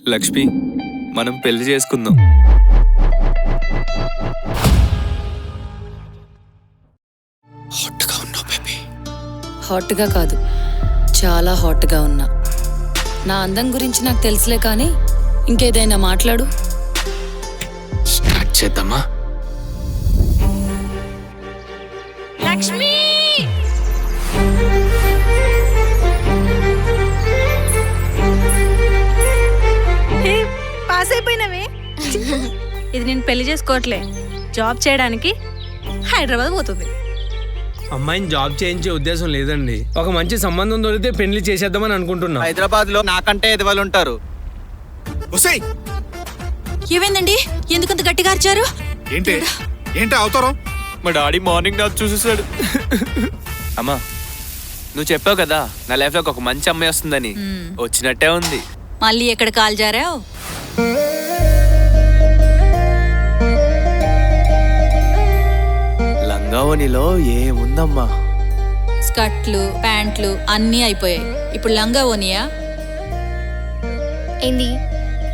లక్ష్మి, మనం పెళ్లి చేసుకుందాం. హాట్గా ఉన్నావు బేబీ. హాట్గా కాదు, చాలా హాట్గా ఉన్నా. నా అందం గురించి నాకు తెలుసులే, కానీ ఇంకేదైనా మాట్లాడు. స్టార్ట్ చేద్దామా? లక్ష్మి, పాస్ అయిపోయినవే. ఇది నేను పెళ్లి చేసుకోవట్లే, జాబ్ చేయడానికి హైదరాబాద్ పోతుంది. అమ్మాయిని జాబ్ చేయించే ఉద్దేశం లేదండి. ఒక మంచి సంబంధం దొరికితే పెళ్లి చేసేద్దామని అనుకుంటున్నా. హైదరాబాద్ లో నాకంటే ఎదవాళ్ళు ఉంటారు. ఏమైందండి? ఎందుకంత గట్టిగా అరిచారు? ఏంటి అవతారం? మా డాడీ మార్నింగ్ నాకు చూసేసాడు. అమ్మా, నువ్వు చెప్పావు కదా నా లైఫ్ లో ఒక మంచి అమ్మాయి వస్తుందని. వచ్చినట్టే ఉంది. మళ్ళీ ఎక్కడ కాల్ జారావు? లంగావనిలో ఏముందమ్మా? స్కర్ట్లు, ప్యాంట్లు అన్నీ అయిపోయాయి. ఇప్పుడు లంగా ఓనియా? ఏంది,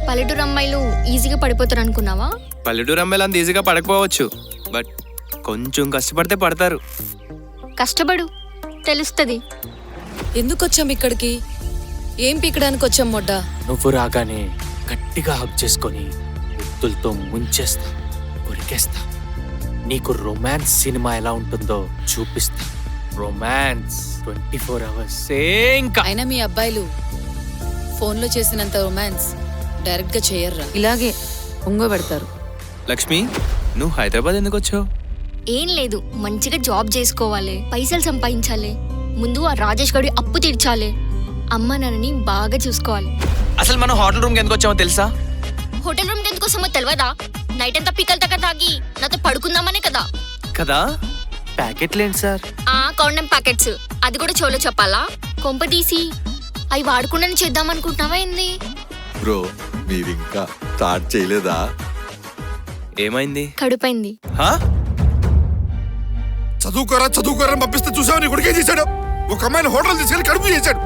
పల్లెటూరు అమ్మాయిలు ఈజీగా పడిపోతారు అనుకున్నావా? పల్లెటూరు అమ్మాయిలు అంత ఈజీగా పడకపోవచ్చు, బట్ కొంచెం కష్టపడితే పడతారు. కష్టపడు, తెలుస్తుంది. ఎందుకు వచ్చాం ఇక్కడికి? ఏం పీకడానికి వచ్చాం మొడ్డా? నువ్వు రాగానే గట్టిగా హగ్ చేసుకొని ముద్దులతో ముంచేస్తా, కొరికేస్తా. నీకు రొమాన్స్ సినిమా ఎలా ఉంటుందో చూపిస్తా. Romance 24 hours. ఇంకా అయినా మీ అబ్బాయిలు ఫోన్లో చేసినంత రొమాన్స్ డైరెక్ట్గా చేయర్రా, ఇలాగే పొంగబెడతారు. లక్ష్మి, నువ్వు హైదరాబాద్ ఎందుకు వచ్చావు? ఏం లేదు, మంచిగా జాబ్ చేసుకోవాలి, పైసలు సంపాదించాలి, ముందు ఆ రాజేష్ గడి అప్పు తీర్చాలి, అమ్మ నాన్నని బాగా చూసుకోవాలి. అసలు మనం హోటల్ రూమ్ కి ఎందుకు వచ్చామో తెలుసా? హోటల్ రూమ్ ఎందుకు వస్తామో తెలియదా? నైట్ అంతా పిక్కలు తగ్గ తాగి నాతో పడుకుందామనే కదా. కదా, ప్యాకెట్లేంటి సార్? కాండమ్ ప్యాకెట్స్, అది కూడా చోలో చెప్పాలా? కొంప తీసి అవి వాడకుండా చేద్దాం అనుకుంటున్నావా ఏంది? బ్రో, మీరు ఇంకా స్టార్ట్ చేయలేదా? ఏమైంది? కడుపైంది. చదువుకోరా పంపిస్తే చూసావు నీ కొడుకే చేశాడు. ఒక అమ్మాయిని హోటల్ తీసుకెళ్ళి కడుపు చేశాడు.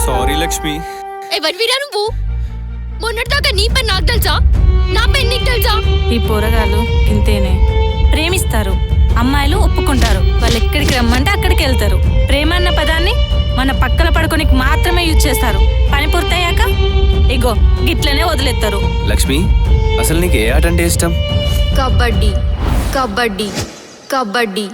సారీ లక్ష్మి. ఎవరివిరా నువ్వు? మొన్నటిదాకా నీ పని నాకు తెలుసా, నా పని నీకు తెలుసా? ఈ పోరగాళ్ళు ఇంతేనే, ప్రేమిస్తారు, అమ్మాయిలు ఒప్పుకుంటారు, వాళ్ళు ఎక్కడికి రమ్మంటే అక్కడికి వెళ్తారు. ప్రేమ అన్న పదాన్ని మన పక్కన పడుకోనికి మాత్రమే యూజ్ చేస్తారు. పని పూర్తయ్యాక ఇగో గిట్లనే వదిలేస్తారు. లక్ష్మి, అసలు నీకు ఏ ఆట అంటే ఇష్టం? కబడ్డీ కబడ్డీ కబడ్డీ.